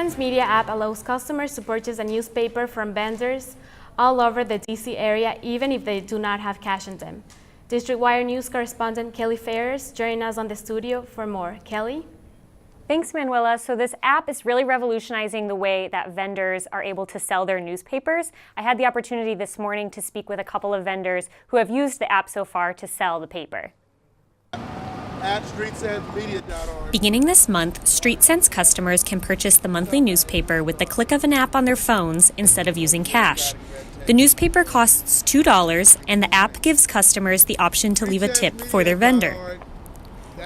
StreetSense Media app allows customers to purchase a newspaper from vendors all over the DC area, even if they do not have cash on them. District Wire News correspondent Kelly Ferris joined us on the studio for more. Kelly? Thanks, Manuela. So this app is really revolutionizing the way that vendors are able to sell their newspapers. I had the opportunity this morning to speak with a couple of vendors who have used the app so far to sell the paper. At StreetSenseMedia.org. Beginning this month, StreetSense customers can purchase the monthly newspaper with the click of an app on their phones instead of using cash. The newspaper costs $2, and the app gives customers the option to leave a tip for their vendor.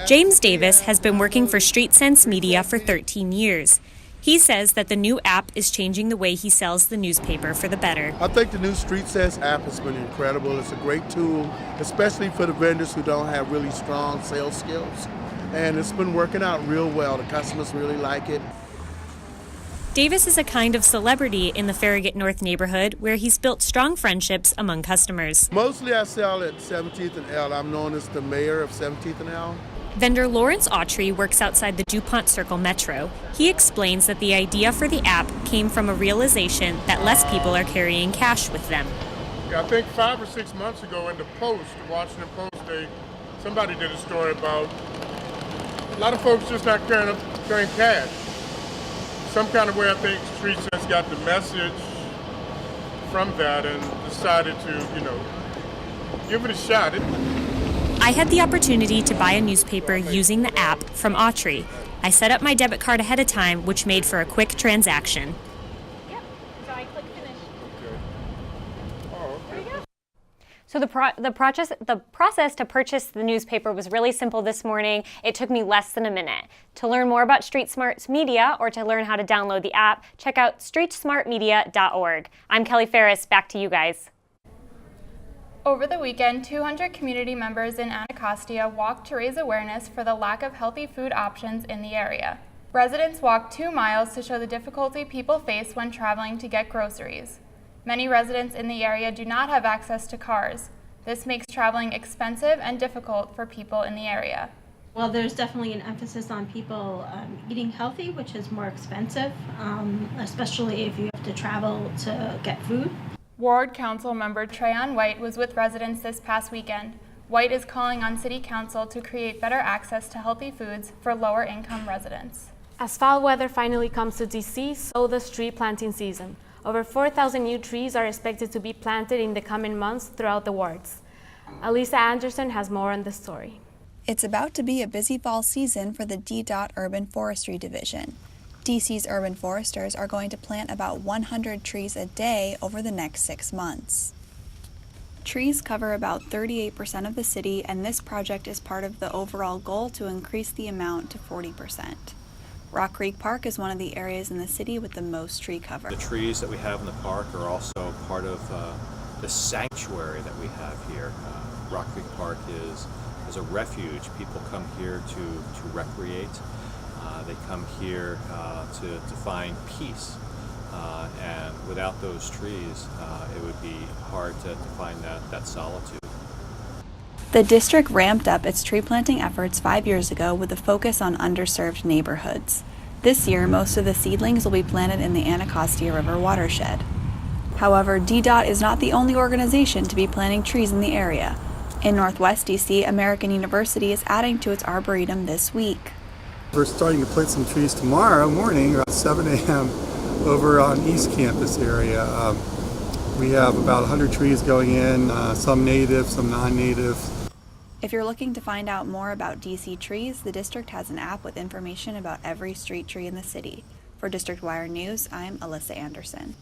James Davis has been working for StreetSense Media for 13 years. He says that the new app is changing the way he sells the newspaper for the better. I think the new StreetSense app has been incredible. It's a great tool, especially for the vendors who don't have really strong sales skills. And it's been working out real well. The customers really like it. Davis is a kind of celebrity in the Farragut North neighborhood where he's built strong friendships among customers. Mostly I sell at 17th and L. I'm known as the mayor of 17th and L. Vendor Lawrence Autry works outside the DuPont Circle Metro. He explains that the idea for the app came from a realization that less people are carrying cash with them. Yeah, I think 5 or 6 months ago in the Post, the Washington Post, somebody did a story about a lot of folks just not carrying cash. Some kind of way I think StreetSense got the message from that and decided to, give it a shot. I had the opportunity to buy a newspaper using the app from Autry. I set up my debit card ahead of time, which made for a quick transaction. Yep, so I click finish. Okay. Oh, okay. There you go. So the process to purchase the newspaper was really simple this morning. It took me less than a minute. To learn more about StreetSmart Media or to learn how to download the app, check out streetsmartmedia.org. I'm Kelly Ferris. Back to you guys. Over the weekend, 200 community members in Anacostia walked to raise awareness for the lack of healthy food options in the area. Residents walked 2 miles to show the difficulty people face when traveling to get groceries. Many residents in the area do not have access to cars. This makes traveling expensive and difficult for people in the area. Well, there's definitely an emphasis on people eating healthy, which is more expensive, especially if you have to travel to get food. Ward Council member Trayon White was with residents this past weekend. White is calling on City Council to create better access to healthy foods for lower income residents. As fall weather finally comes to DC, so does tree planting season. Over 4,000 new trees are expected to be planted in the coming months throughout the wards. Alisa Anderson has more on the story. It's about to be a busy fall season for the DDOT Urban Forestry Division. DC's urban foresters are going to plant about 100 trees a day over the next 6 months. Trees cover about 38% of the city, and this project is part of the overall goal to increase the amount to 40%. Rock Creek Park is one of the areas in the city with the most tree cover. The trees that we have in the park are also part of the sanctuary that we have here. Rock Creek Park is a refuge. People come here to recreate. They come here to find peace, and without those trees, it would be hard to find that solitude. The district ramped up its tree planting efforts 5 years ago with a focus on underserved neighborhoods. This year, most of the seedlings will be planted in the Anacostia River watershed. However, DDOT is not the only organization to be planting trees in the area. In Northwest DC, American University is adding to its arboretum this week. We're starting to plant some trees tomorrow morning around 7 a.m. over on East Campus area. We have about 100 trees going in, some native, some non-native. If you're looking to find out more about DC trees, the district has an app with information about every street tree in the city. For District Wire News, I'm Alyssa Anderson.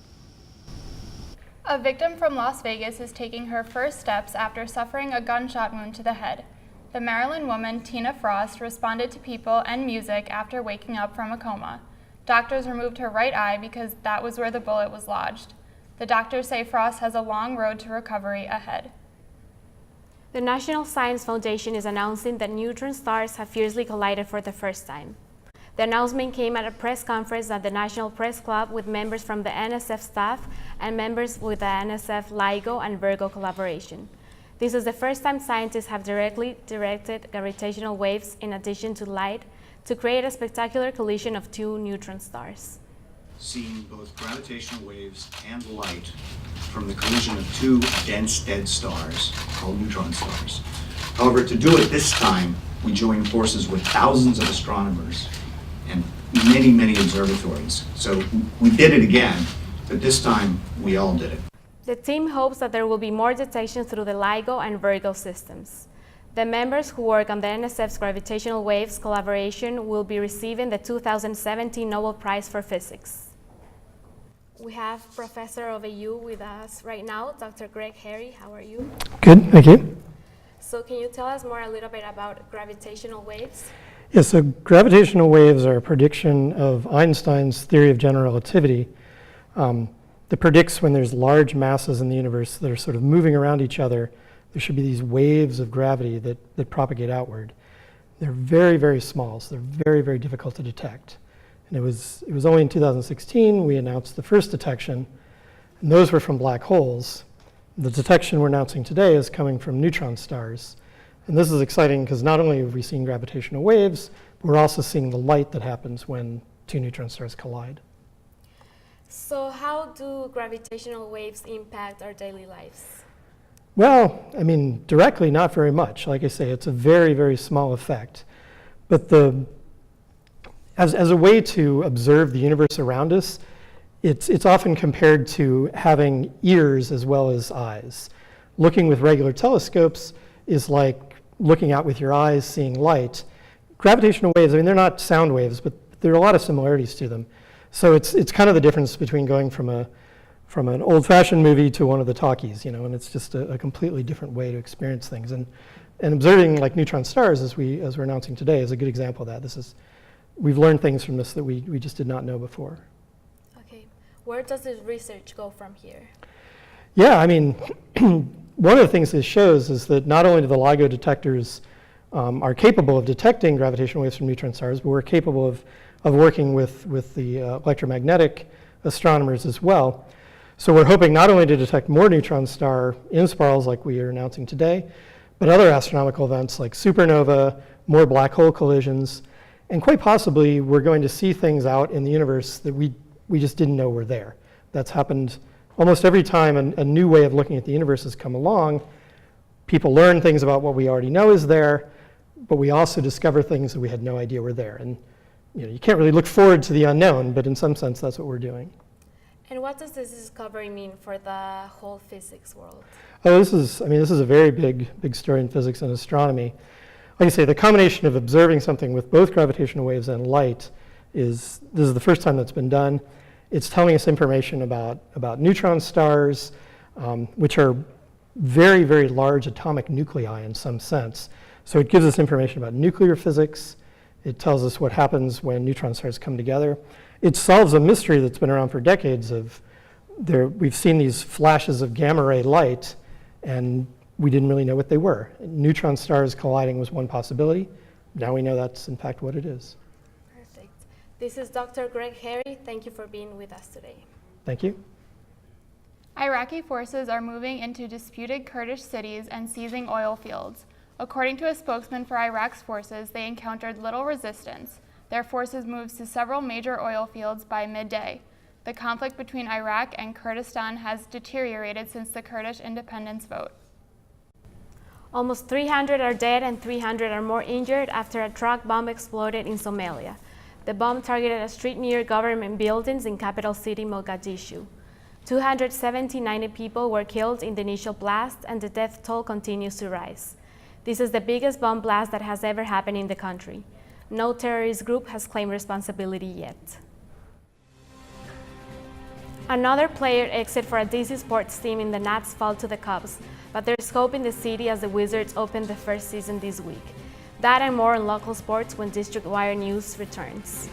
A victim from Las Vegas is taking her first steps after suffering a gunshot wound to the head. The Maryland woman, Tina Frost, responded to people and music after waking up from a coma. Doctors removed her right eye because that was where the bullet was lodged. The doctors say Frost has a long road to recovery ahead. The National Science Foundation is announcing that neutron stars have fiercely collided for the first time. The announcement came at a press conference at the National Press Club with members from the NSF staff and members with the NSF LIGO and Virgo collaboration. This is the first time scientists have directly directed gravitational waves in addition to light to create a spectacular collision of 2 neutron stars. seeing both gravitational waves and light from the collision of two dense dead stars called neutron stars. However, to do it this time, we joined forces with thousands of astronomers and many, many observatories. So we did it again, but this time we all did it. The team hopes that there will be more detection through the LIGO and Virgo systems. The members who work on the NSF's gravitational waves collaboration will be receiving the 2017 Nobel Prize for Physics. We have Professor of AU with us right now, Dr. Greg Harry. How are you? Good, thank you. So can you tell us more a little bit about gravitational waves? Yes, so gravitational waves are a prediction of Einstein's theory of general relativity that predicts when there's large masses in the universe that are sort of moving around each other, there should be these waves of gravity that propagate outward. They're very, very small, so they're very, very difficult to detect. And it was only in 2016 we announced the first detection, and those were from black holes. The detection we're announcing today is coming from neutron stars. And this is exciting because not only have we seen gravitational waves, but we're also seeing the light that happens when two neutron stars collide. So how do gravitational waves impact our daily lives? Well, I mean, directly, not very much. Like I say, it's a very, very small effect. But as a way to observe the universe around us, it's often compared to having ears as well as eyes. Looking with regular telescopes is like looking out with your eyes, seeing light. Gravitational waves, I mean, they're not sound waves, but there are a lot of similarities to them. So it's kind of the difference between going from an old-fashioned movie to one of the talkies, you know, and it's just a completely different way to experience things. And observing like neutron stars, as we're announcing today, is a good example of that. We've learned things from this that we just did not know before. Okay, where does this research go from here? Yeah, I mean, one of the things this shows is that not only do the LIGO detectors are capable of detecting gravitational waves from neutron stars, but we're capable of working with the electromagnetic astronomers as well. So we're hoping not only to detect more neutron star inspirals like we are announcing today, but other astronomical events like supernova, more black hole collisions, and quite possibly we're going to see things out in the universe that we just didn't know were there. That's happened almost every time a new way of looking at the universe has come along. People learn things about what we already know is there, but we also discover things that we had no idea were there. And you can't really look forward to the unknown, but in some sense that's what we're doing. And what does this discovery mean for the whole physics world? Oh, this is a very big story in physics and astronomy. Like I say, the combination of observing something with both gravitational waves and light this is the first time that's been done. It's telling us information about neutron stars, which are very, very large atomic nuclei in some sense. So it gives us information about nuclear physics. It tells us what happens when neutron stars come together. It solves a mystery that's been around for decades we've seen these flashes of gamma ray light, and we didn't really know what they were. Neutron stars colliding was one possibility. Now we know that's in fact what it is. Perfect. This is Dr. Greg Harry. Thank you for being with us today. Thank you. Iraqi forces are moving into disputed Kurdish cities and seizing oil fields. According to a spokesman for Iraq's forces, they encountered little resistance. Their forces moved to several major oil fields by midday. The conflict between Iraq and Kurdistan has deteriorated since the Kurdish independence vote. Almost 300 are dead and 300 are more injured after a truck bomb exploded in Somalia. The bomb targeted a street near government buildings in capital city Mogadishu. 279 people were killed in the initial blast, and the death toll continues to rise. This is the biggest bomb blast that has ever happened in the country. No terrorist group has claimed responsibility yet. Another player exit for a DC Sports team in the Nats fall to the Cubs, but there's hope in the city as the Wizards open the first season this week. That and more on local sports when District Wire News returns.